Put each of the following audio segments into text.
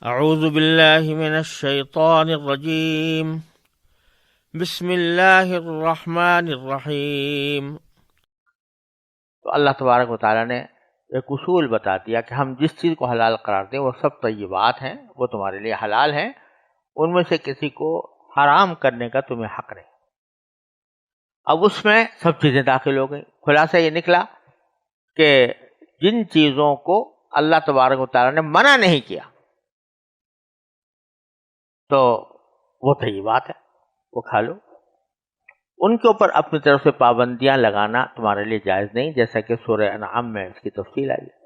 اعوذ باللہ من الشیطان الرجیم بسم اللہ الرحمن الرحیم۔ تو اللہ تبارک و تعالیٰ نے ایک اصول بتا دیا کہ ہم جس چیز کو حلال قرار دیں وہ سب طیبات ہیں، وہ تمہارے لیے حلال ہیں، ان میں سے کسی کو حرام کرنے کا تمہیں حق نہیں۔ اب اس میں سب چیزیں داخل ہو گئی۔ خلاصہ یہ نکلا کہ جن چیزوں کو اللہ تبارک و تعالیٰ نے منع نہیں کیا تو وہ طیبات ہے، وہ کھا لو۔ ان کے اوپر اپنی طرف سے پابندیاں لگانا تمہارے لیے جائز نہیں، جیسا کہ سورہ انعام میں اس کی تفصیل آئی ہے۔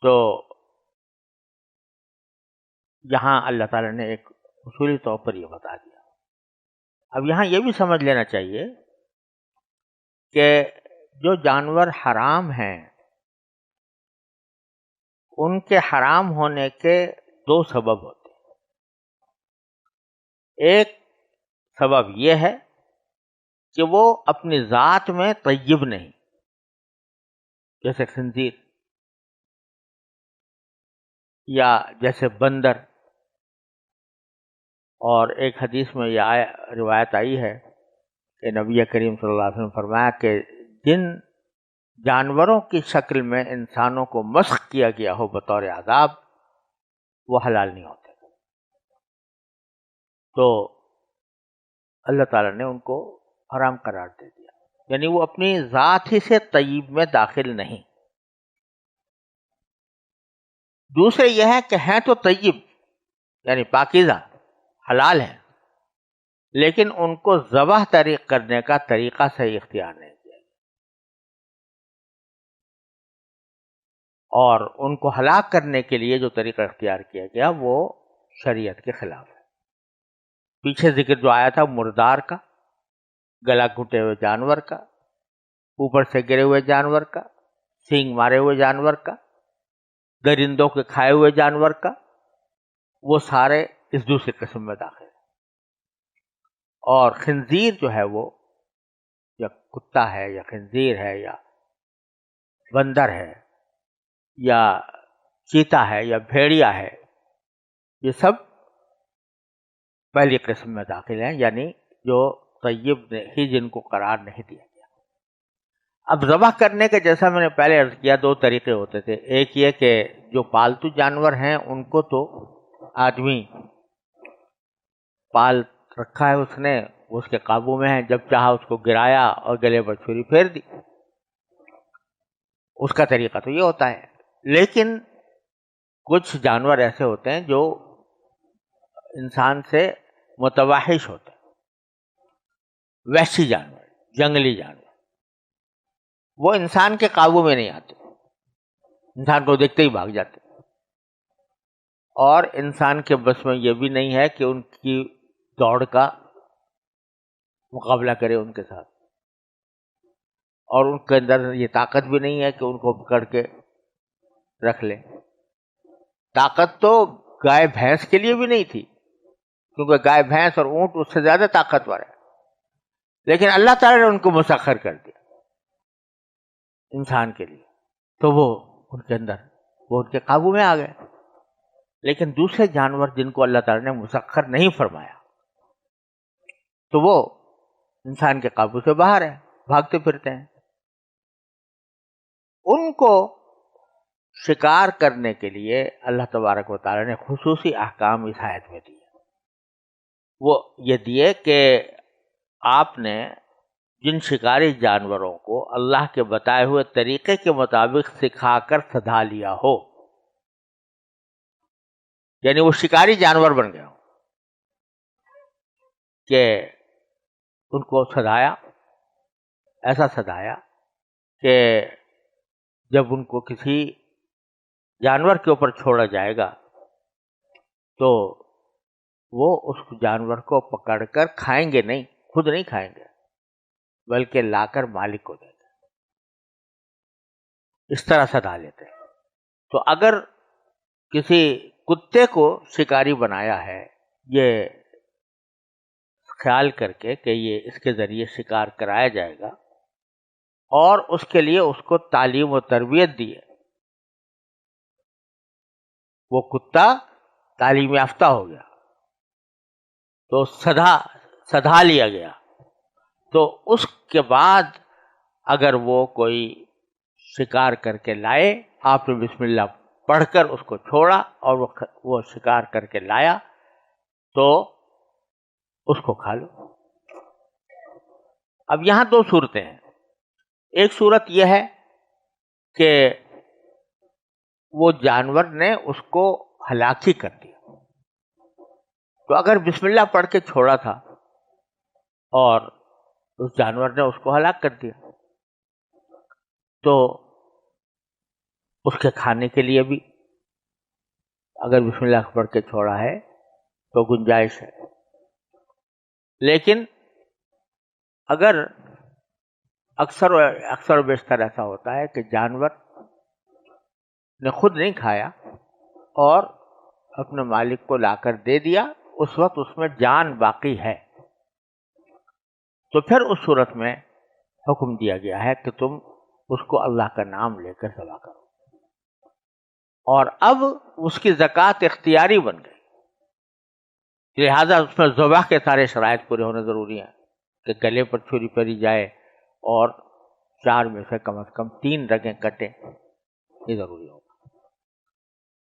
تو یہاں اللہ تعالیٰ نے ایک اصولی طور پر یہ بتا دیا۔ اب یہاں یہ بھی سمجھ لینا چاہیے کہ جو جانور حرام ہیں ان کے حرام ہونے کے دو سبب ہوتے ہیں۔ ایک سبب یہ ہے کہ وہ اپنی ذات میں طیب نہیں، جیسے خنزیر یا جیسے بندر، اور ایک حدیث میں یہ روایت آئی ہے کہ نبی کریم صلی اللہ علیہ وسلم فرمایا کہ جن جانوروں کی شکل میں انسانوں کو مسخ کیا گیا ہو بطور عذاب وہ حلال نہیں ہوتے۔ تو اللہ تعالیٰ نے ان کو حرام قرار دے دیا، یعنی وہ اپنی ذات ہی سے طیب میں داخل نہیں۔ دوسرے یہ ہے کہ ہیں تو طیب یعنی پاکیزہ، حلال ہیں، لیکن ان کو ذبح کرنے کا طریقہ صحیح اختیار نہیں کیا، اور ان کو ہلاک کرنے کے لیے جو طریقہ اختیار کیا گیا وہ شریعت کے خلاف ہے۔ پیچھے ذکر جو آیا تھا مردار کا، گلا گھٹے ہوئے جانور کا، اوپر سے گرے ہوئے جانور کا، سینگ مارے ہوئے جانور کا، درندوں کے کھائے ہوئے جانور کا، وہ سارے اس دوسرے قسم میں داخل ہیں۔ اور خنزیر جو ہے وہ یا کتا ہے یا خنزیر ہے یا بندر ہے یا چیتا ہے یا بھیڑیا ہے، یہ سب پہلی قسم میں داخل ہیں، یعنی جو طیب ہی جن کو قرار نہیں دیا گیا۔ اب ذبح کرنے کے جیسا میں نے پہلے عرض کیا دو طریقے ہوتے تھے۔ ایک یہ کہ جو پالتو جانور ہیں ان کو تو آدمی پال رکھا ہے، اس نے اس کے قابو میں ہے، جب چاہا اس کو گرایا اور گلے پر چھری پھیر دی، اس کا طریقہ تو یہ ہوتا ہے۔ لیکن کچھ جانور ایسے ہوتے ہیں جو انسان سے متوحش ہوتے ہیں، وحشی جانور، جنگلی جانور، وہ انسان کے قابو میں نہیں آتے، انسان کو دیکھتے ہی بھاگ جاتے، اور انسان کے بس میں یہ بھی نہیں ہے کہ ان کی دوڑ کا مقابلہ کرے ان کے ساتھ، اور ان کے اندر یہ طاقت بھی نہیں ہے کہ ان کو پکڑ کے رکھ لے۔ طاقت تو گائے بھینس کے لیے بھی نہیں تھی، کیونکہ گائے بھینس اور اونٹ اس سے زیادہ طاقتور ہے، لیکن اللہ تعالیٰ نے ان کو مسخر کر دیا انسان کے لیے، تو وہ ان کے اندر وہ ان کے قابو میں آ گئے۔ لیکن دوسرے جانور جن کو اللہ تعالیٰ نے مسخر نہیں فرمایا تو وہ انسان کے قابو سے باہر ہیں، بھاگتے پھرتے ہیں۔ ان کو شکار کرنے کے لیے اللہ تبارک و تعالیٰ نے خصوصی احکام اس آیت میں دیے۔ وہ یہ دیے کہ آپ نے جن شکاری جانوروں کو اللہ کے بتائے ہوئے طریقے کے مطابق سکھا کر سدھا لیا ہو، یعنی وہ شکاری جانور بن گئے ہوں، کہ ان کو سدھایا، ایسا سدھایا کہ جب ان کو کسی جانور کے اوپر چھوڑا جائے گا تو وہ اس جانور کو پکڑ کر کھائیں گے نہیں، خود نہیں کھائیں گے، بلکہ لا کر مالک کو دیں گے، اس طرح سدھا لیتے ہیں۔ تو اگر کسی کتے کو شکاری بنایا ہے یہ خیال کر کے کہ یہ اس کے ذریعے شکار کرایا جائے گا، اور اس کے لیے اس کو تعلیم و تربیت دی ہے، وہ کتا تعلیم یافتہ ہو گیا تو سدھا لیا گیا، تو اس کے بعد اگر وہ کوئی شکار کر کے لائے، آپ نے بسم اللہ پڑھ کر اس کو چھوڑا اور وہ شکار کر کے لایا تو اس کو کھا لو۔ اب یہاں دو صورتیں ہیں، ایک صورت یہ ہے کہ وہ جانور نے اس کو ہلاک ہی کر دیا، تو اگر بسم اللہ پڑھ کے چھوڑا تھا اور اس جانور نے اس کو ہلاک کر دیا تو اس کے کھانے کے لیے بھی اگر بسم اللہ پڑھ کے چھوڑا ہے تو گنجائش ہے۔ لیکن اگر اکثر و بیشتر ایسا ہوتا ہے کہ جانور نے خود نہیں کھایا اور اپنے مالک کو لا کر دے دیا، اس وقت اس میں جان باقی ہے، تو پھر اس صورت میں حکم دیا گیا ہے کہ تم اس کو اللہ کا نام لے کر ذبح کرو، اور اب اس کی زکوٰۃ اختیاری بن گئی، لہذا اس میں ذبح کے سارے شرائط پورے ہونے ضروری ہیں کہ گلے پر چھری پھیری جائے اور 4 میں سے کم 3 رگیں کٹیں، یہ ضروری ہوگا۔